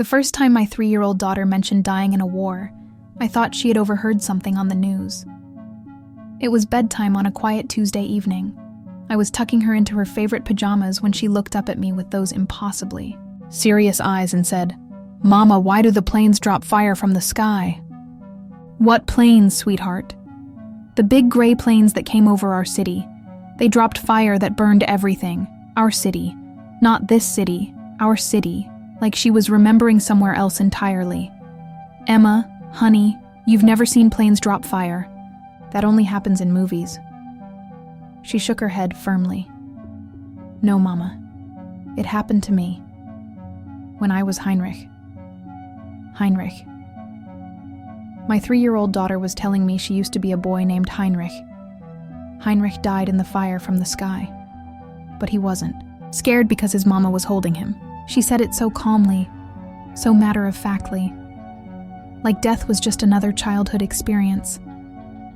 The first time my 3-year-old daughter mentioned dying in a war, I thought she had overheard something on the news. It was bedtime on a quiet Tuesday evening. I was tucking her into her favorite pajamas when she looked up at me with those impossibly serious eyes and said, "Mama, why do the planes drop fire from the sky?" "What planes, sweetheart?" "The big gray planes that came over our city. They dropped fire that burned everything. Our city. Not this city, our city." Like she was remembering somewhere else entirely. "Emma, honey, you've never seen planes drop fire. That only happens in movies." She shook her head firmly. "No, Mama. It happened to me. When I was Heinrich." Heinrich. My 3-year-old daughter was telling me she used to be a boy named Heinrich. Heinrich died in the fire from the sky. But he wasn't. Scared because his mama was holding him. She said it so calmly, so matter-of-factly. Like death was just another childhood experience.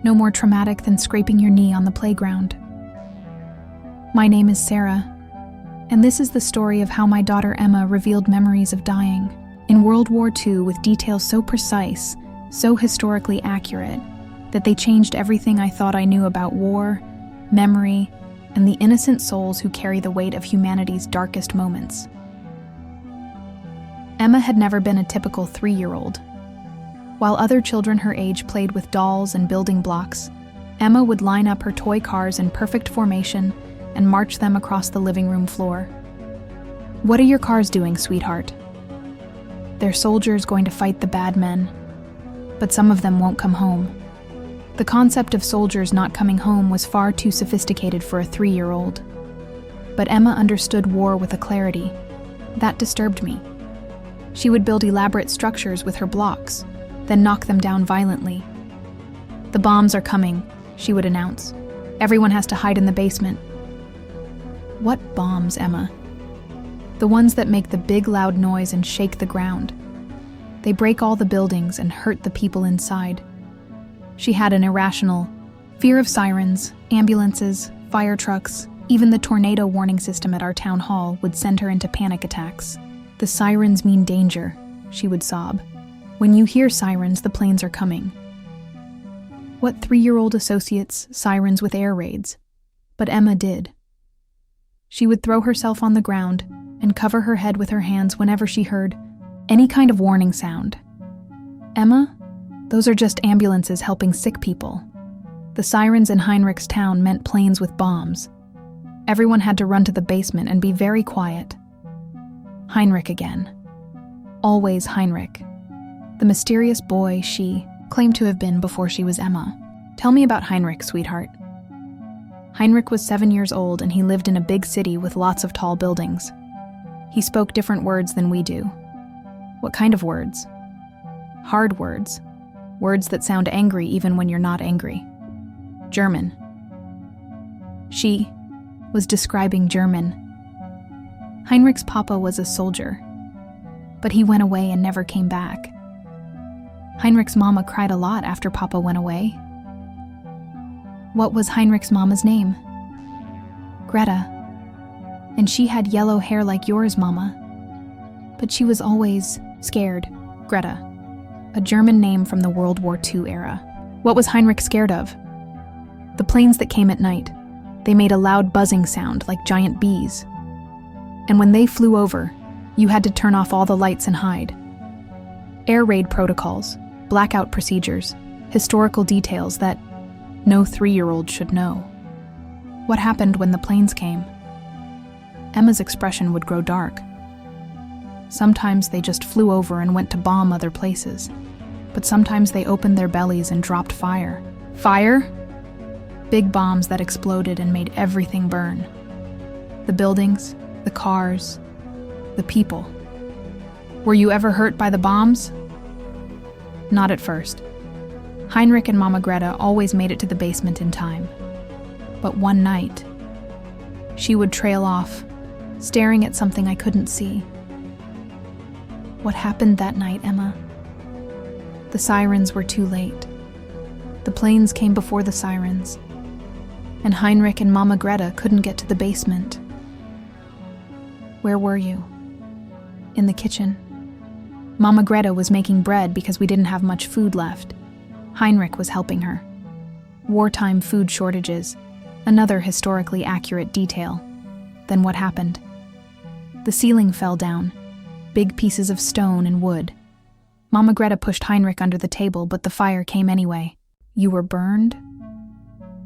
No more traumatic than scraping your knee on the playground. My name is Sarah, and this is the story of how my daughter Emma revealed memories of dying in World War II with details so precise, so historically accurate, that they changed everything I thought I knew about war, memory, and the innocent souls who carry the weight of humanity's darkest moments. Emma had never been a typical 3-year-old. While other children her age played with dolls and building blocks, Emma would line up her toy cars in perfect formation and march them across the living room floor. "What are your cars doing, sweetheart?" "They're soldiers going to fight the bad men, but some of them won't come home." The concept of soldiers not coming home was far too sophisticated for a 3-year-old. But Emma understood war with a clarity that disturbed me. She would build elaborate structures with her blocks, then knock them down violently. "The bombs are coming," she would announce. "Everyone has to hide in the basement." "What bombs, Emma?" "The ones that make the big loud noise and shake the ground. They break all the buildings and hurt the people inside." She had an irrational fear of sirens, ambulances, fire trucks. Even the tornado warning system at our town hall would send her into panic attacks. "The sirens mean danger," she would sob. "When you hear sirens, the planes are coming." What 3-year-old associates sirens with air raids? But Emma did. She would throw herself on the ground and cover her head with her hands whenever she heard any kind of warning sound. "Emma, those are just ambulances helping sick people." The sirens in Heinrich's town meant planes with bombs. Everyone had to run to the basement and be very quiet. Heinrich again. Always Heinrich. The mysterious boy she claimed to have been before she was Emma. "Tell me about Heinrich, sweetheart." Heinrich was 7 years old and he lived in a big city with lots of tall buildings. He spoke different words than we do. What kind of words? Hard words. Words that sound angry even when you're not angry. German. She was describing German. Heinrich's papa was a soldier, but he went away and never came back. Heinrich's mama cried a lot after Papa went away. What was Heinrich's mama's name? Greta. And she had yellow hair like yours, Mama. But she was always scared. Greta. A German name from the World War II era. What was Heinrich scared of? The planes that came at night. They made a loud buzzing sound like giant bees. And when they flew over, you had to turn off all the lights and hide. Air raid protocols, blackout procedures, historical details that no 3-year-old should know. What happened when the planes came? Emma's expression would grow dark. Sometimes they just flew over and went to bomb other places, but sometimes they opened their bellies and dropped fire. Fire? Big bombs that exploded and made everything burn. The buildings, the cars, the people. Were you ever hurt by the bombs? Not at first. Heinrich and Mama Greta always made it to the basement in time. But one night, she would trail off, staring at something I couldn't see. What happened that night, Emma? The sirens were too late. The planes came before the sirens, and Heinrich and Mama Greta couldn't get to the basement. Where were you? In the kitchen. Mama Greta was making bread because we didn't have much food left. Heinrich was helping her. Wartime food shortages, another historically accurate detail. Then what happened? The ceiling fell down, big pieces of stone and wood. Mama Greta pushed Heinrich under the table, but the fire came anyway. You were burned?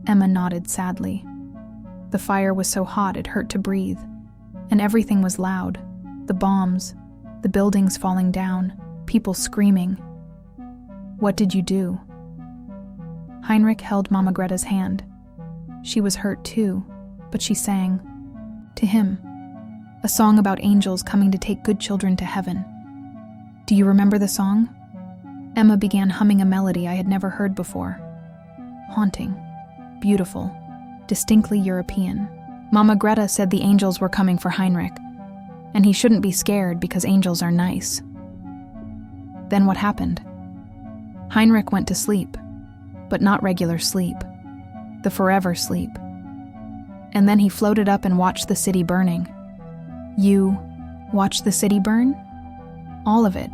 Emma nodded sadly. The fire was so hot it hurt to breathe, and everything was loud. The bombs, the buildings falling down, people screaming. What did you do? Heinrich held Mama Greta's hand. She was hurt too, but she sang. To him, a song about angels coming to take good children to heaven. Do you remember the song? Emma began humming a melody I had never heard before. Haunting, beautiful, distinctly European. Mama Greta said the angels were coming for Heinrich, and he shouldn't be scared because angels are nice. Then what happened? Heinrich went to sleep, but not regular sleep, the forever sleep. And then he floated up and watched the city burning. You watched the city burn? All of it.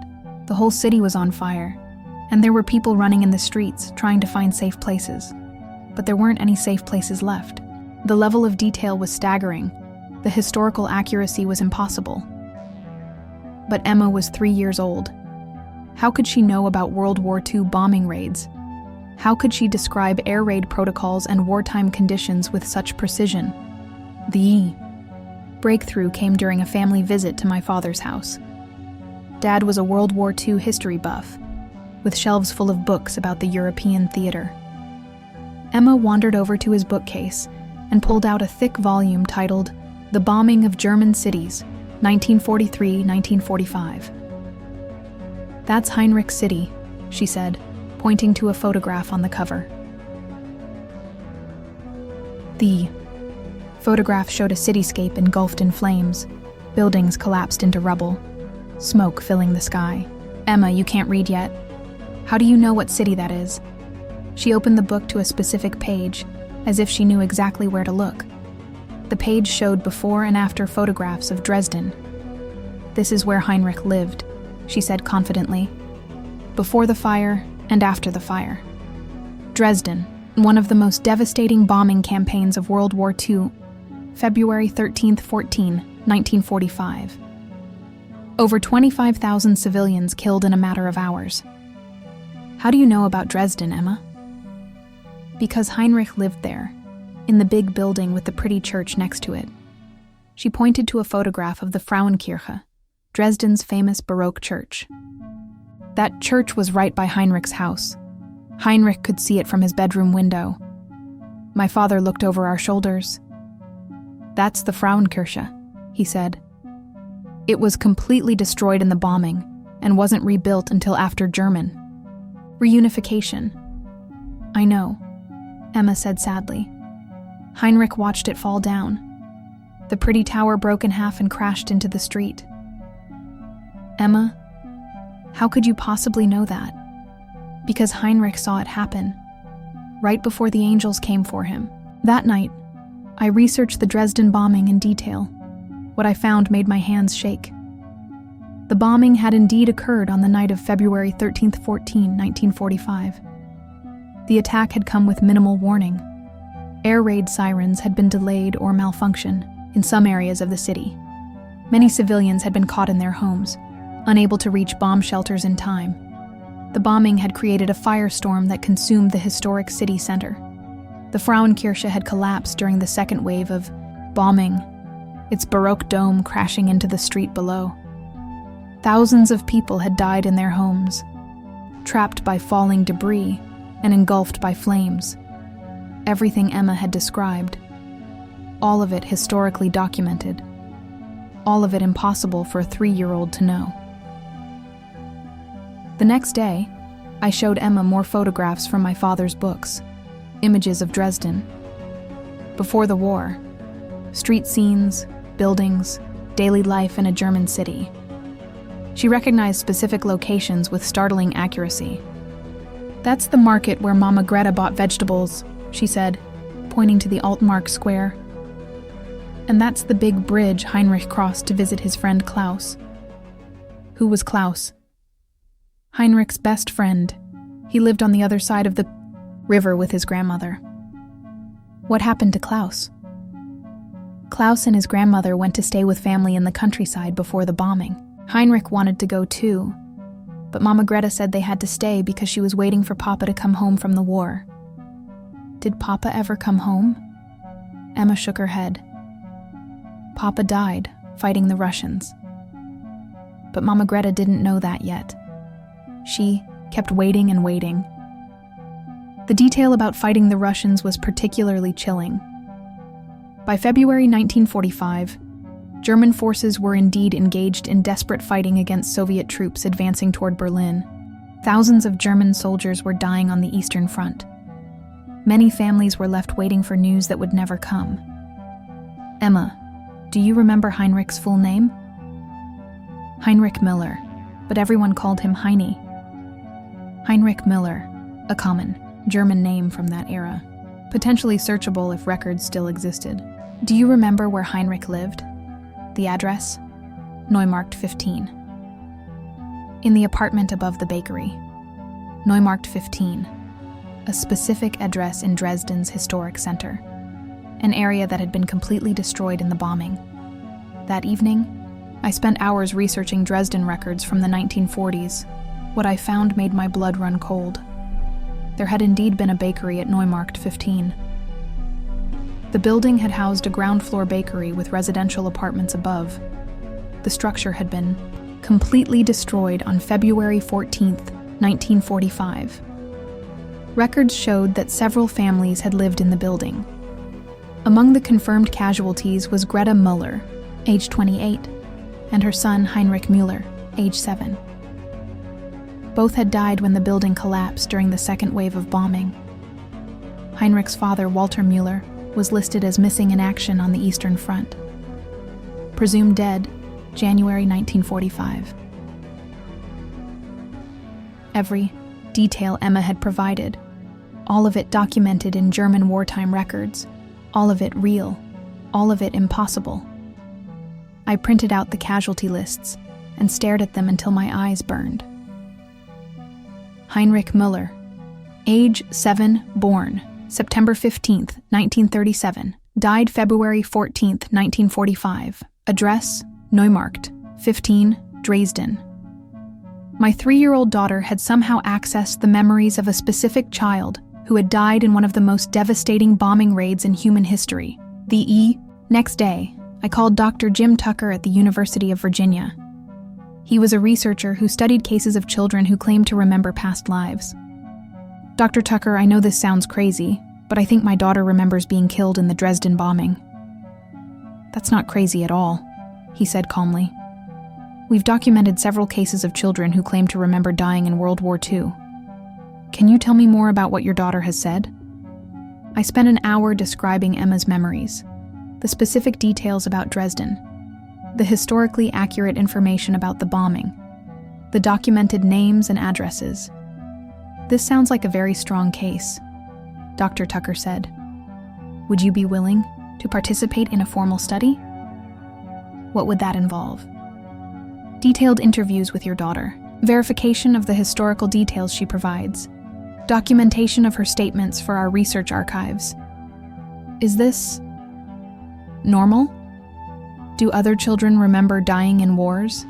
The whole city was on fire, and there were people running in the streets trying to find safe places. But there weren't any safe places left. The level of detail was staggering. The historical accuracy was impossible. But Emma was 3 years old. How could she know about World War II bombing raids? How could she describe air raid protocols and wartime conditions with such precision? The breakthrough came during a family visit to my father's house. Dad was a World War II history buff, with shelves full of books about the European theater. Emma wandered over to his bookcase and pulled out a thick volume titled The Bombing of German Cities, 1943-1945. That's Heinrich City, she said, pointing to a photograph on the cover. The photograph showed a cityscape engulfed in flames, buildings collapsed into rubble, smoke filling the sky. Emma, you can't read yet. How do you know what city that is? She opened the book to a specific page, as if she knew exactly where to look. The page showed before and after photographs of Dresden. This is where Heinrich lived, she said confidently. Before the fire and after the fire. Dresden, one of the most devastating bombing campaigns of World War II, February 13-14, 1945. Over 25,000 civilians killed in a matter of hours. How do you know about Dresden, Emma? Because Heinrich lived there, in the big building with the pretty church next to it. She pointed to a photograph of the Frauenkirche, Dresden's famous Baroque church. That church was right by Heinrich's house. Heinrich could see it from his bedroom window. My father looked over our shoulders. That's the Frauenkirche, he said. It was completely destroyed in the bombing and wasn't rebuilt until after German reunification. I know, Emma said sadly. Heinrich watched it fall down. The pretty tower broke in half and crashed into the street. Emma, how could you possibly know that? Because Heinrich saw it happen, right before the angels came for him. That night, I researched the Dresden bombing in detail. What I found made my hands shake. The bombing had indeed occurred on the night of February 13-14, 1945. The attack had come with minimal warning. Air raid sirens had been delayed or malfunctioned in some areas of the city. Many civilians had been caught in their homes, unable to reach bomb shelters in time. The bombing had created a firestorm that consumed the historic city center. The Frauenkirche had collapsed during the second wave of bombing, its Baroque dome crashing into the street below. Thousands of people had died in their homes, trapped by falling debris and engulfed by flames. Everything Emma had described, all of it historically documented, all of it impossible for a 3-year-old to know. The next day, I showed Emma more photographs from my father's books, images of Dresden. Before the war, street scenes, buildings, daily life in a German city. She recognized specific locations with startling accuracy. That's the market where Mama Greta bought vegetables, she said, pointing to the Altmark Square. And that's the big bridge Heinrich crossed to visit his friend Klaus. Who was Klaus? Heinrich's best friend. He lived on the other side of the river with his grandmother. What happened to Klaus? Klaus and his grandmother went to stay with family in the countryside before the bombing. Heinrich wanted to go too, but Mama Greta said they had to stay because she was waiting for Papa to come home from the war. Did Papa ever come home? Emma shook her head. Papa died, fighting the Russians. But Mama Greta didn't know that yet. She kept waiting and waiting. The detail about fighting the Russians was particularly chilling. By February 1945, German forces were indeed engaged in desperate fighting against Soviet troops advancing toward Berlin. Thousands of German soldiers were dying on the Eastern Front. Many families were left waiting for news that would never come. Emma, do you remember Heinrich's full name? Heinrich Müller, but everyone called him Heini. Heinrich Müller, a common German name from that era, potentially searchable if records still existed. Do you remember where Heinrich lived? The address? Neumarkt 15. In the apartment above the bakery. Neumarkt 15. A specific address in Dresden's historic center, an area that had been completely destroyed in the bombing. That evening, I spent hours researching Dresden records from the 1940s. What I found made my blood run cold. There had indeed been a bakery at Neumarkt 15. The building had housed a ground-floor bakery with residential apartments above. The structure had been completely destroyed on February 14, 1945. Records showed that several families had lived in the building. Among the confirmed casualties was Greta Müller, age 28, and her son Heinrich Müller, age 7. Both had died when the building collapsed during the second wave of bombing. Heinrich's father, Walter Müller, was listed as missing in action on the Eastern Front. Presumed dead, January 1945. Every detail Emma had provided, all of it documented in German wartime records, all of it real, all of it impossible. I printed out the casualty lists and stared at them until my eyes burned. Heinrich Müller, age 7, born September 15, 1937, died February 14, 1945, address Neumarkt 15, Dresden. My 3-year-old daughter had somehow accessed the memories of a specific child who had died in one of the most devastating bombing raids in human history. Next day, I called Dr. Jim Tucker at the University of Virginia. He was a researcher who studied cases of children who claimed to remember past lives. Dr. Tucker, I know this sounds crazy, but I think my daughter remembers being killed in the Dresden bombing. That's not crazy at all, he said calmly. We've documented several cases of children who claim to remember dying in World War II. Can you tell me more about what your daughter has said? I spent an hour describing Emma's memories, the specific details about Dresden, the historically accurate information about the bombing, the documented names and addresses. This sounds like a very strong case, Dr. Tucker said. Would you be willing to participate in a formal study? What would that involve? Detailed interviews with your daughter, verification of the historical details she provides, documentation of her statements for our research archives. Is this normal? Do other children remember dying in wars?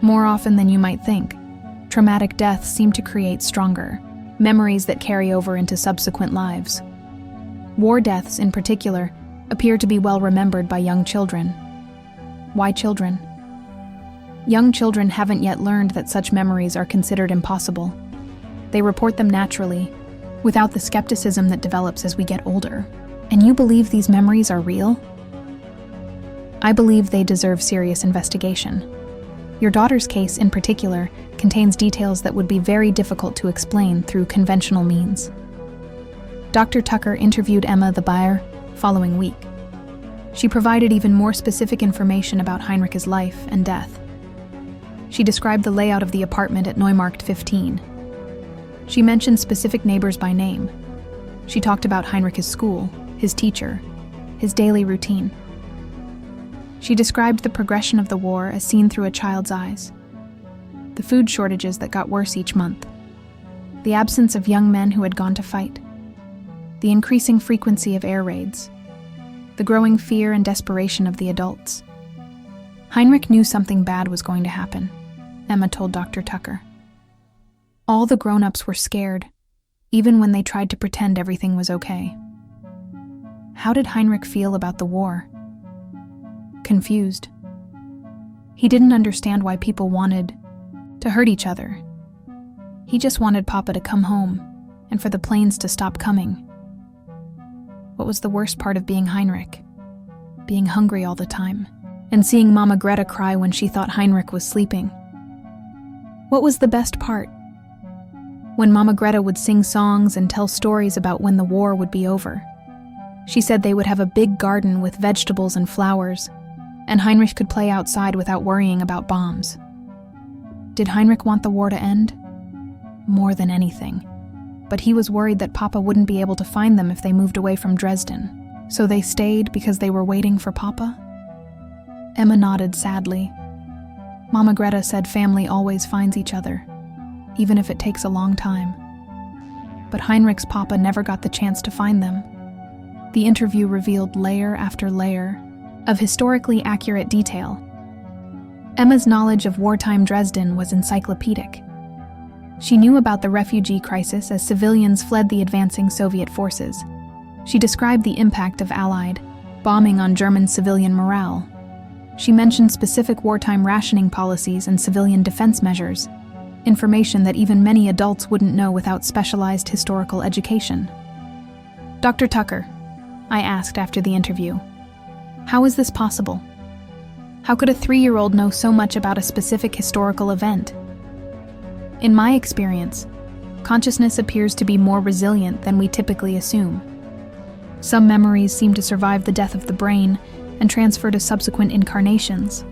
More often than you might think, traumatic deaths seem to create stronger memories that carry over into subsequent lives. War deaths, in particular, appear to be well remembered by young children. Why children? Young children haven't yet learned that such memories are considered impossible. They report them naturally, without the skepticism that develops as we get older. And you believe these memories are real? I believe they deserve serious investigation. Your daughter's case, in particular, contains details that would be very difficult to explain through conventional means. Dr. Tucker interviewed Emma the buyer following week. She provided even more specific information about Heinrich's life and death. She described the layout of the apartment at Neumarkt 15. She mentioned specific neighbors by name. She talked about Heinrich's school, his teacher, his daily routine. She described the progression of the war as seen through a child's eyes. the food shortages that got worse each month, the absence of young men who had gone to fight, the increasing frequency of air raids, the growing fear and desperation of the adults. Heinrich knew something bad was going to happen, Emma told Dr. Tucker. All the grown-ups were scared, even when they tried to pretend everything was okay. How did Heinrich feel about the war? Confused. He didn't understand why people wanted to hurt each other. He just wanted Papa to come home and for the planes to stop coming. What was the worst part of being Heinrich? Being hungry all the time, and seeing Mama Greta cry when she thought Heinrich was sleeping. What was the best part? When Mama Greta would sing songs and tell stories about when the war would be over. She said they would have a big garden with vegetables and flowers, and Heinrich could play outside without worrying about bombs. Did Heinrich want the war to end? More than anything. But he was worried that Papa wouldn't be able to find them if they moved away from Dresden. So they stayed because they were waiting for Papa? Emma nodded sadly. Mama Greta said family always finds each other, even if it takes a long time. But Heinrich's Papa never got the chance to find them. The interview revealed layer after layer of historically accurate detail. Emma's knowledge of wartime Dresden was encyclopedic. She knew about the refugee crisis as civilians fled the advancing Soviet forces. She described the impact of Allied bombing on German civilian morale. She mentioned specific wartime rationing policies and civilian defense measures, information that even many adults wouldn't know without specialized historical education. Dr. Tucker, I asked after the interview, how is this possible? How could a 3-year-old know so much about a specific historical event? In my experience, consciousness appears to be more resilient than we typically assume. Some memories seem to survive the death of the brain and transfer to subsequent incarnations.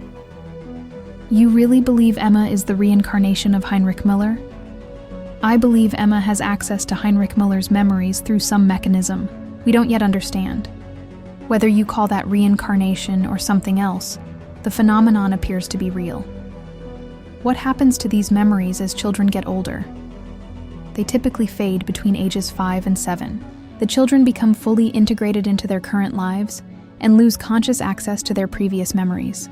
You really believe Emma is the reincarnation of Heinrich Müller? I believe Emma has access to Heinrich Müller's memories through some mechanism we don't yet understand. Whether you call that reincarnation or something else, the phenomenon appears to be real. What happens to these memories as children get older? They typically fade between ages 5 and 7. The children become fully integrated into their current lives and lose conscious access to their previous memories.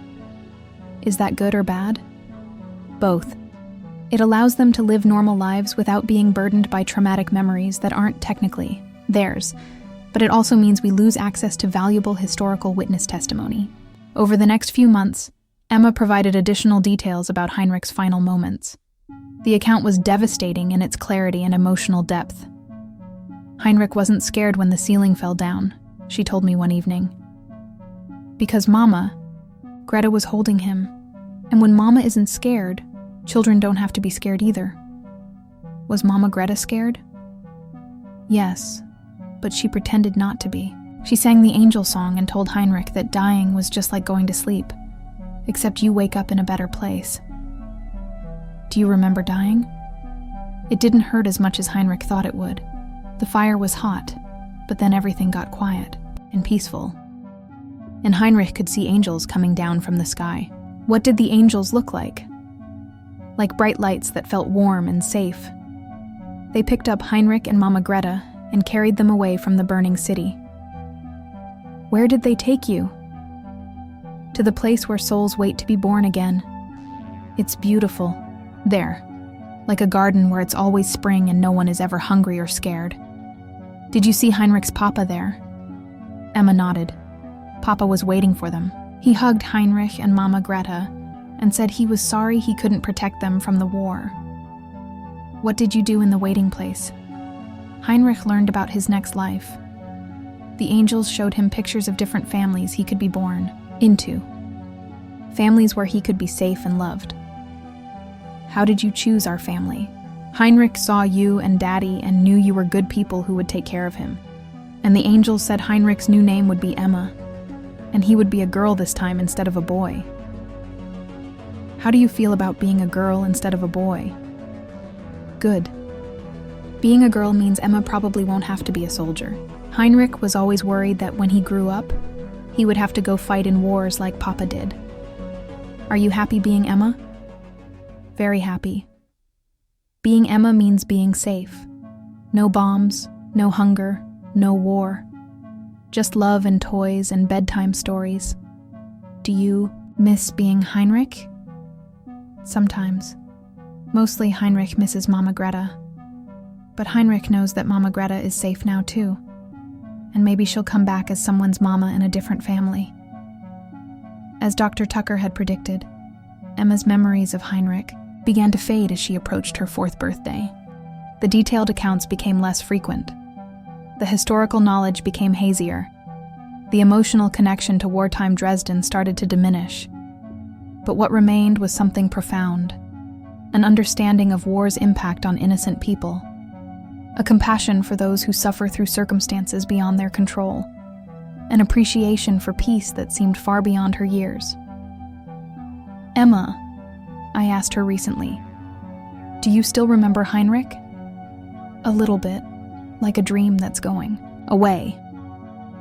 Is that good or bad? Both. It allows them to live normal lives without being burdened by traumatic memories that aren't technically theirs, but it also means we lose access to valuable historical witness testimony. Over the next few months, Emma provided additional details about Heinrich's final moments. The account was devastating in its clarity and emotional depth. Heinrich wasn't scared when the ceiling fell down, she told me one evening. Because Mama, Greta was holding him, and when Mama isn't scared, children don't have to be scared either. Was Mama Greta scared? Yes, but she pretended not to be. She sang the angel song and told Heinrich that dying was just like going to sleep, except you wake up in a better place. Do you remember dying? It didn't hurt as much as Heinrich thought it would. The fire was hot, but then everything got quiet and peaceful. And Heinrich could see angels coming down from the sky. What did the angels look like? Like bright lights that felt warm and safe. They picked up Heinrich and Mama Greta and carried them away from the burning city. Where did they take you? To the place where souls wait to be born again. It's beautiful. There. Like a garden where it's always spring and no one is ever hungry or scared. Did you see Heinrich's Papa there? Emma nodded. Papa was waiting for them. He hugged Heinrich and Mama Greta and said he was sorry he couldn't protect them from the war. What did you do in the waiting place? Heinrich learned about his next life. The angels showed him pictures of different families he could be born into. Families where he could be safe and loved. How did you choose our family? Heinrich saw you and Daddy and knew you were good people who would take care of him. And the angels said Heinrich's new name would be Emma, and he would be a girl this time instead of a boy. How do you feel about being a girl instead of a boy? Good. Being a girl means Emma probably won't have to be a soldier. Heinrich was always worried that when he grew up, he would have to go fight in wars like Papa did. Are you happy being Emma? very happy. Being Emma means being safe. No bombs, no hunger, no war. Just love and toys and bedtime stories. Do you miss being Heinrich? Sometimes. Mostly Heinrich misses Mama Greta. But Heinrich knows that Mama Greta is safe now too. And maybe she'll come back as someone's mama in a different family. As Dr. Tucker had predicted, Emma's memories of Heinrich began to fade as she approached her 4th birthday. The detailed accounts became less frequent. The historical knowledge became hazier. The emotional connection to wartime Dresden started to diminish. But what remained was something profound, an understanding of war's impact on innocent people, a compassion for those who suffer through circumstances beyond their control, an appreciation for peace that seemed far beyond her years. "Emma," I asked her recently, "do you still remember Heinrich?" "A little bit, like a dream that's going away."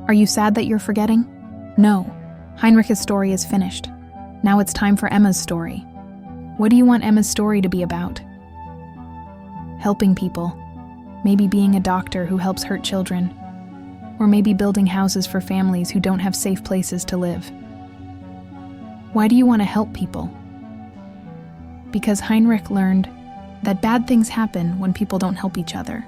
"Are you sad that you're forgetting?" "No. Heinrich's story is finished. Now it's time for Emma's story." "What do you want Emma's story to be about?" "Helping people. Maybe being a doctor who helps hurt children. Or maybe building houses for families who don't have safe places to live." "Why do you want to help people?" "Because Heinrich learned that bad things happen when people don't help each other.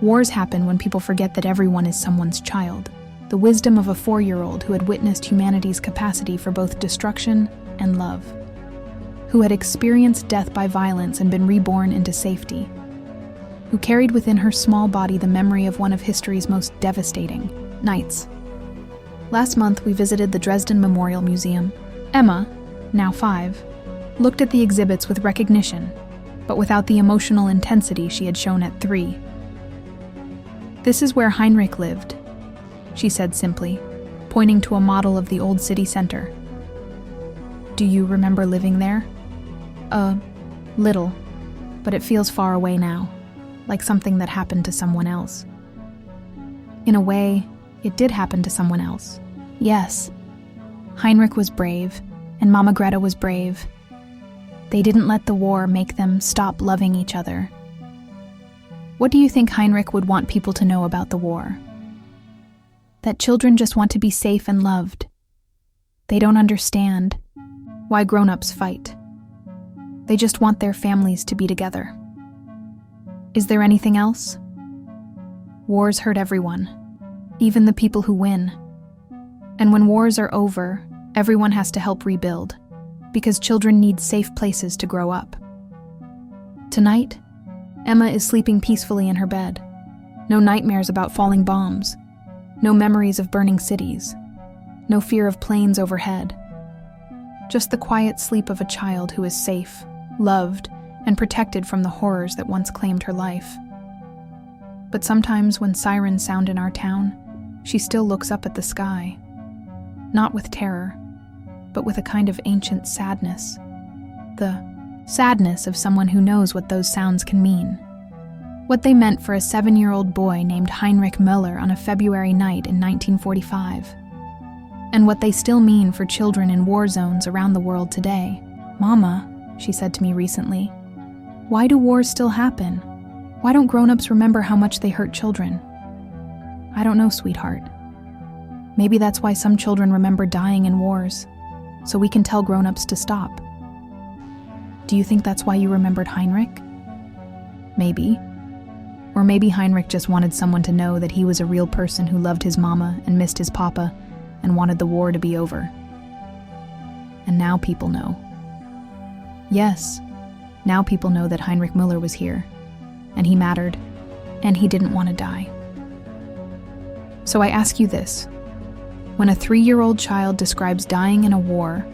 Wars happen when people forget that everyone is someone's child." The wisdom of a 4-year-old who had witnessed humanity's capacity for both destruction and love, who had experienced death by violence and been reborn into safety, who carried within her small body the memory of one of history's most devastating nights. Last month, we visited the Dresden Memorial Museum. Emma, now 5, looked at the exhibits with recognition, but without the emotional intensity she had shown at 3. "This is where Heinrich lived," she said simply, pointing to a model of the old city center. "Do you remember living there?" "A little, but it feels far away now, like something that happened to someone else." "In a way, it did happen to someone else." "Yes. Heinrich was brave, and Mama Greta was brave. They didn't let the war make them stop loving each other." "What do you think Heinrich would want people to know about the war?" "That children just want to be safe and loved. They don't understand why grown-ups fight. They just want their families to be together." "Is there anything else?" "Wars hurt everyone, even the people who win. And when wars are over, everyone has to help rebuild, because children need safe places to grow up." Tonight, Emma is sleeping peacefully in her bed. No nightmares about falling bombs. No memories of burning cities. No fear of planes overhead. Just the quiet sleep of a child who is safe, loved, and protected from the horrors that once claimed her life. But sometimes when sirens sound in our town, she still looks up at the sky. Not with terror, but with a kind of ancient sadness. The sadness of someone who knows what those sounds can mean. What they meant for a 7-year-old boy named Heinrich Müller on a February night in 1945. And what they still mean for children in war zones around the world today. "Mama," she said to me recently, "why do wars still happen? Why don't grown-ups remember how much they hurt children?" "I don't know, sweetheart. Maybe that's why some children remember dying in wars, so we can tell grown-ups to stop." "Do you think that's why you remembered Heinrich?" "Maybe. Or maybe Heinrich just wanted someone to know that he was a real person who loved his mama and missed his papa and wanted the war to be over. And now people know. Yes, now people know that Heinrich Müller was here, and he mattered, and he didn't want to die." So I ask you this. When a 3-year-old child describes dying in a war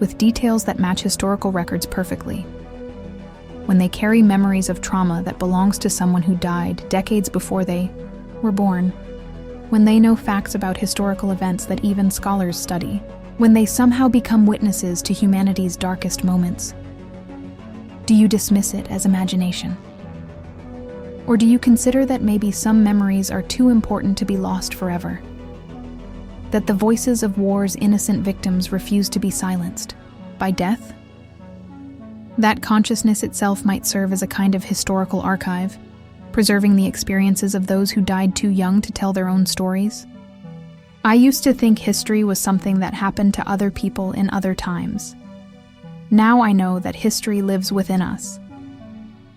with details that match historical records perfectly, when they carry memories of trauma that belongs to someone who died decades before they were born, when they know facts about historical events that even scholars study, when they somehow become witnesses to humanity's darkest moments, do you dismiss it as imagination? Or do you consider that maybe some memories are too important to be lost forever? That the voices of war's innocent victims refuse to be silenced by death? That consciousness itself might serve as a kind of historical archive, preserving the experiences of those who died too young to tell their own stories. I used to think history was something that happened to other people in other times. Now I know that history lives within us.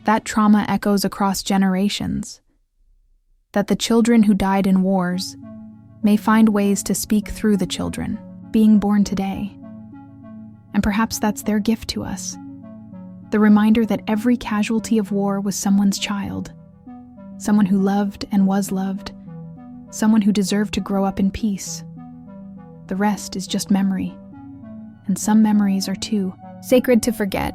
That trauma echoes across generations. That the children who died in wars may find ways to speak through the children being born today. And perhaps that's their gift to us. The reminder that every casualty of war was someone's child. Someone who loved and was loved. Someone who deserved to grow up in peace. The rest is just memory. And some memories are too sacred to forget.